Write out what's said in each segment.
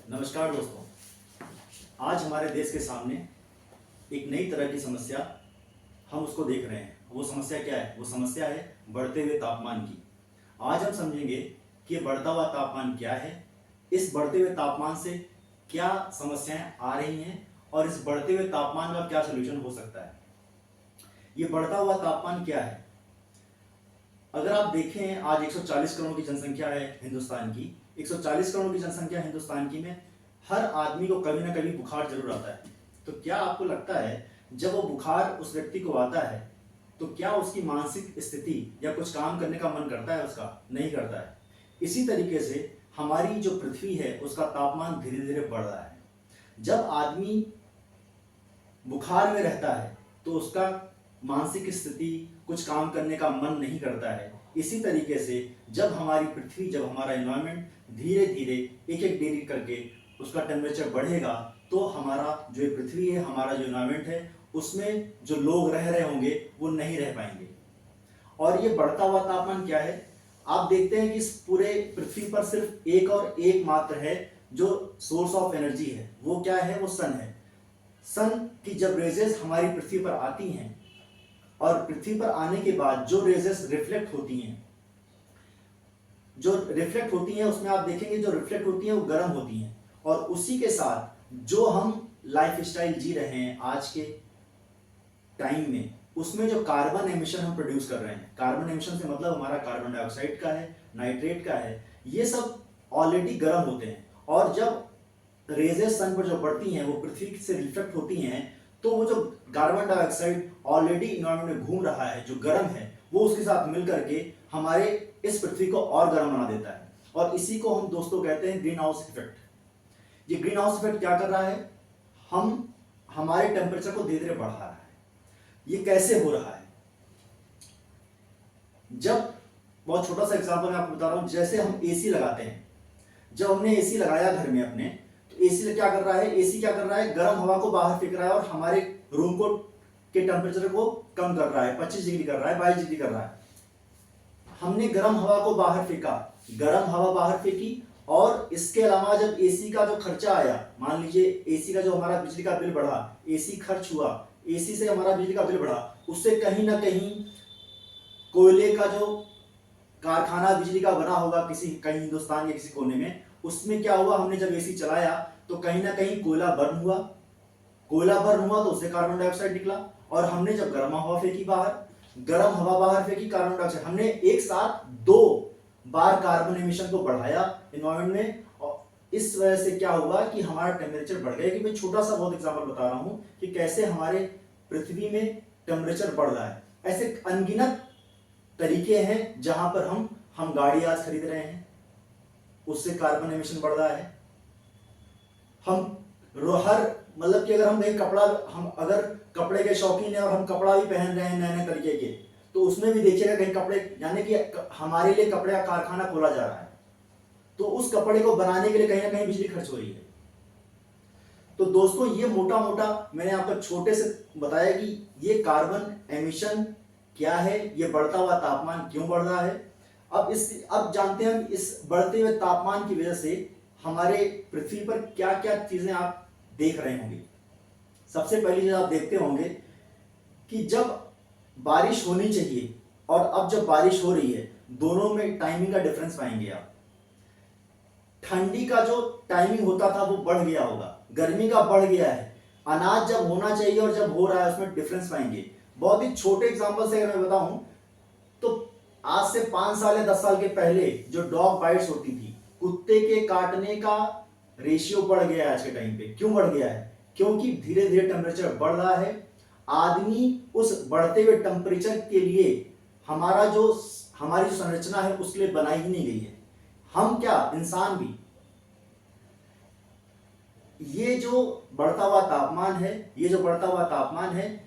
नमस्कार दोस्तों। आज हमारे देश के सामने एक नई तरह की समस्या हम उसको देख रहे हैं। वो समस्या क्या है? वो समस्या है बढ़ते हुए तापमान की। आज हम समझेंगे कि ये बढ़ता हुआ तापमान क्या है, इस बढ़ते हुए तापमान से क्या समस्याएं आ रही हैं और इस बढ़ते हुए तापमान का क्या सलूशन हो सकता है। ये बढ़ता हुआ तापमान क्या है? अगर आप देखें, आज 140 करोड़ की जनसंख्या है हिंदुस्तान की। 140 करोड़ की जनसंख्या हिंदुस्तान की में हर आदमी को कभी ना कभी बुखार जरूर आता है। तो क्या आपको लगता है जब वो बुखार उस व्यक्ति को आता है तो क्या उसकी मानसिक स्थिति या कुछ काम करने का मन करता है? उसका नहीं करता है। इसी तरीके से हमारी जो पृथ्वी है उसका तापमान धीरे धीरे बढ़ रहा है। जब आदमी बुखार में रहता है तो उसका मानसिक स्थिति, कुछ काम करने का मन नहीं करता है। इसी तरीके से जब हमारी पृथ्वी, जब हमारा एनवायरनमेंट धीरे धीरे एक एक डिग्री करके उसका टेम्परेचर बढ़ेगा तो हमारा जो ये पृथ्वी है, हमारा जो एनवायरनमेंट है, उसमें जो लोग रह रहे होंगे वो नहीं रह पाएंगे। और ये बढ़ता हुआ तापमान क्या है? आप देखते हैं कि इस पूरे पृथ्वी पर सिर्फ एक और एक मात्र है जो सोर्स ऑफ एनर्जी है। वो क्या है? वो सन है। सन की जब रेजेस हमारी पृथ्वी पर आती हैं और पृथ्वी पर आने के बाद जो रेजेस रिफ्लेक्ट होती हैं, उसमें आप देखेंगे जो रिफ्लेक्ट होती हैं वो गर्म होती हैं। और उसी के साथ जो हम लाइफ स्टाइल जी रहे हैं आज के टाइम में, उसमें जो कार्बन एमिशन हम प्रोड्यूस कर रहे हैं, कार्बन एमिशन से मतलब हमारा कार्बन डाइऑक्साइड का है, नाइट्रेट का है, ये सब ऑलरेडी गर्म होते हैं। और जब रेजेस सन पर जो पड़ती हैं वो पृथ्वी से रिफ्लेक्ट होती हैं तो वो जो कार्बन डाइऑक्साइड ऑलरेडी इन्वायरमेंट में घूम रहा है, जो गर्म है, वो उसके साथ मिल करके हमारे इस पृथ्वी को और गर्म बना देता है। और इसी को हम दोस्तों कहते हैं ग्रीन हाउस इफेक्ट। ये ग्रीन हाउस इफेक्ट क्या कर रहा है? हम हमारे टेम्परेचर को धीरे धीरे बढ़ा रहा है। ये कैसे हो रहा है? जब, बहुत छोटा सा एग्जांपल मैं आपको बता रहा हूं, जैसे हम एसी लगाते हैं। जब हमने एसी लगाया घर में अपने, तो एसी क्या कर रहा है? एसी क्या कर रहा है? गर्म हवा को बाहर फेंक रहा है और हमारे रूम को के टेम्परेचर को कम कर रहा है, 25 डिग्री कर रहा है, 22 डिग्री कर रहा है। हमने गर्म हवा को बाहर फेंका, गर्म हवा बाहर फेंकी, और इसके अलावा जब एसी का जो खर्चा आया, मान लीजिए एसी का जो हमारा बिजली का बिल बढ़ा, एसी खर्च हुआ, एसी से हमारा बिजली का बिल बढ़ा, उससे कहीं ना कहीं कोयले का जो कारखाना बिजली का बना होगा किसी कहीं हिंदुस्तान के किसी कोने में, उसमें क्या हुआ? हमने जब एसी चलाया तो कहीं ना कहीं कोयला बर्न हुआ। कोयला बर्न हुआ तो उससे कार्बन डाइऑक्साइड निकला। और हमने जब गर्म हवा फेंकी बाहर, गर्म हवा बाहर फेंकी, कार्बन डाइऑक्साइड, हमने एक साथ 2 बार कार्बन एमिशन को बढ़ाया एनवायरनमेंट में। और इस वजह से क्या हुआ कि हमारा टेम्परेचर बढ़ गया। कि मैं छोटा सा बहुत एग्जांपल बता रहा हूं कि कैसे हमारे पृथ्वी में टेम्परेचर बढ़ रहा है। ऐसे अनगिनत तरीके हैं जहां पर हम गाड़ी आज खरीद रहे हैं, उससे कार्बन एमिशन बढ़ रहा है। हम हर मतलब कि अगर हम कहीं कपड़ा, हम अगर कपड़े के शौकीन है और हम कपड़ा भी पहन रहे हैं नए नए तरीके के, तो उसमें भी देखिएगा कहीं कपड़े, यानी कि हमारे लिए कपड़े का कारखाना खोला जा रहा है, तो उस कपड़े को बनाने के लिए कहीं ना कहीं बिजली खर्च हो रही है। तो दोस्तों, ये मोटा मोटा मैंने आपको छोटे से बताया कि ये कार्बन एमिशन क्या है, ये बढ़ता हुआ तापमान क्यों बढ़ रहा है। अब जानते हैं हम इस बढ़ते हुए तापमान की वजह से हमारे पृथ्वी पर क्या क्या चीजें आप देख रहे होंगे। सबसे पहली चीज आप देखते होंगे कि जब बारिश होनी चाहिए और अब जब बारिश हो रही है, दोनों में टाइमिंग का डिफरेंस पाएंगे आप। ठंडी का जो टाइमिंग होता था वो बढ़ गया होगा, गर्मी का बढ़ गया है। अनाज जब होना चाहिए और जब हो रहा है उसमें डिफरेंस पाएंगे। बहुत ही छोटे एग्जांपल से अगर मैं बताऊं तो आज से 5 साल या 10 साल के पहले जो डॉग बाइट्स होती थी, कुत्ते के काटने का रेशियो बढ़ गया है आज के टाइम पे। क्यों बढ़ गया है? क्योंकि धीरे धीरे टेम्परेचर बढ़ रहा है। आदमी उस बढ़ते हुए टेम्परेचर के लिए हमारी जो संरचना है उसके लिए बनाई ही नहीं गई है। हम क्या, इंसान भी। ये जो बढ़ता हुआ तापमान है,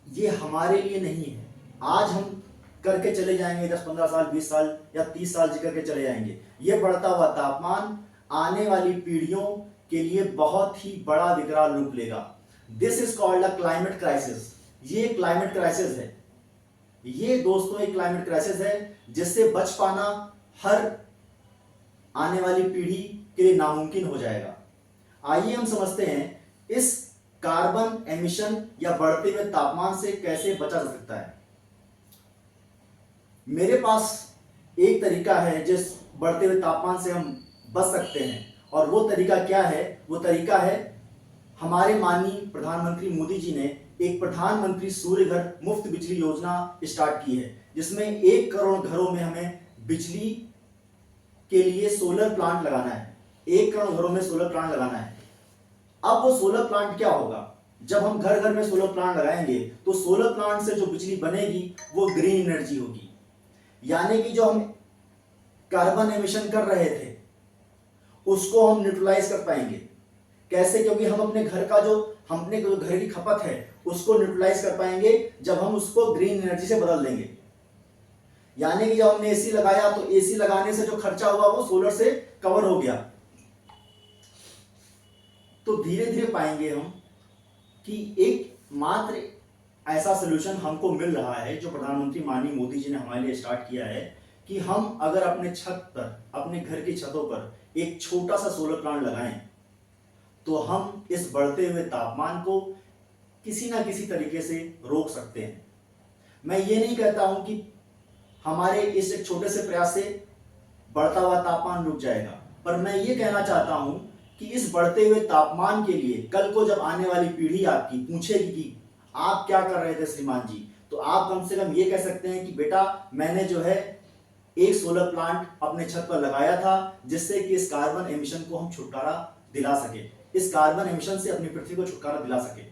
ये हमारे लिए नहीं है। आज हम करके चले जाएंगे 10-15 साल, 20 साल या 30 साल जी करके चले जाएंगे। ये बढ़ता हुआ तापमान आने वाली पीढ़ियों के लिए बहुत ही बड़ा विकराल रूप लेगा। This is called a climate crisis. ये क्लाइमेट क्राइसिस है। ये दोस्तों एक क्लाइमेट क्राइसिस है जिससे बच पाना हर आने वाली पीढ़ी के लिए नामुमकिन हो जाएगा। आइए हम समझते हैं इस कार्बन एमिशन या बढ़ते हुए तापमान से कैसे बचा जा सकता है। मेरे पास एक तरीका है जिस बढ़ते हुए तापमान से हम बच सकते हैं, और वो तरीका क्या है? वो तरीका है, हमारे माननीय प्रधानमंत्री मोदी जी ने एक प्रधानमंत्री सूर्य घर मुफ्त बिजली योजना स्टार्ट की है, जिसमें 1 करोड़ घरों में हमें बिजली के लिए सोलर प्लांट लगाना है। 1 करोड़ घरों में सोलर प्लांट लगाना है। अब वो सोलर प्लांट क्या होगा? जब हम घर घर में सोलर प्लांट लगाएंगे तो सोलर प्लांट से जो बिजली बनेगी वो ग्रीन एनर्जी होगी, यानी कि जो हम कार्बन एमिशन कर रहे थे उसको हम न्यूट्रलाइज कर पाएंगे। कैसे? क्योंकि हम अपने घर का जो हमने घर की खपत है उसको न्यूट्रलाइज कर पाएंगे जब हम उसको ग्रीन एनर्जी से बदल देंगे। यानी कि जब हमने एसी लगाया तो एसी लगाने से जो खर्चा हुआ वो सोलर से कवर हो गया। तो धीरे धीरे पाएंगे हम कि एक मात्र ऐसा सोल्यूशन हमको मिल रहा है जो प्रधानमंत्री माननीय मोदी जी ने हमारे लिए स्टार्ट किया है, कि हम अगर अपने छत पर, अपने घर की छतों पर एक छोटा सा सोलर प्लांट लगाएं तो हम इस बढ़ते हुए तापमान को किसी ना किसी तरीके से रोक सकते हैं। मैं ये नहीं कहता हूं कि हमारे इस एक छोटे से प्रयास से बढ़ता हुआ तापमान रुक जाएगा, पर मैं ये कहना चाहता हूं कि इस बढ़ते हुए तापमान के लिए कल को जब आने वाली पीढ़ी आपकी पूछेगी कि आप क्या कर रहे थे श्रीमान जी, तो आप कम से कम ये कह सकते हैं कि बेटा मैंने जो है एक सोलर प्लांट अपने छत पर लगाया था, जिससे कि इस कार्बन एमिशन को हम छुटकारा दिला सके, इस कार्बन एमिशन से अपनी पृथ्वी को छुटकारा दिला सके।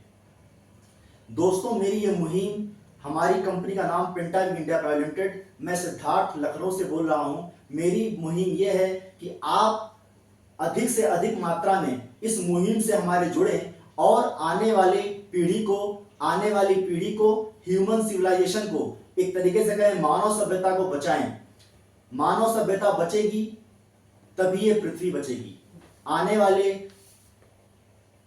दोस्तों, मेरी ये मुहिम, हमारी कंपनी का नाम पेंटाग इंडिया प्राइवेट लिमिटेड, मैं सिद्धार्थ लखनऊ से बोल रहा हूं। मेरी मुहिम ये है कि आप अधिक से अधिक मात्रा में इस मुहिम से हमारे जुड़े और आने वाली पीढ़ी को ह्यूमन सिविलाइजेशन को, एक तरीके से कहें मानव सभ्यता को बचाएं। मानव सभ्यता बचेगी तभी ये पृथ्वी बचेगी। आने वाले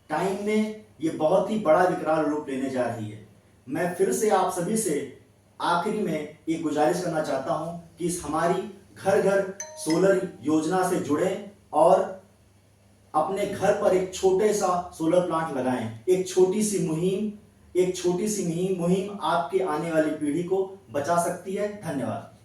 टाइम में ये बहुत ही बड़ा विकराल रूप लेने जा रही है। मैं फिर से आप सभी से आखिरी में एक गुजारिश करना चाहता हूं कि इस हमारी घर घर सोलर योजना से जुड़ें और अपने घर पर एक छोटे सा सोलर प्लांट लगाएं। एक छोटी सी मुहिम आपके आने वाली पीढ़ी को बचा सकती है। धन्यवाद।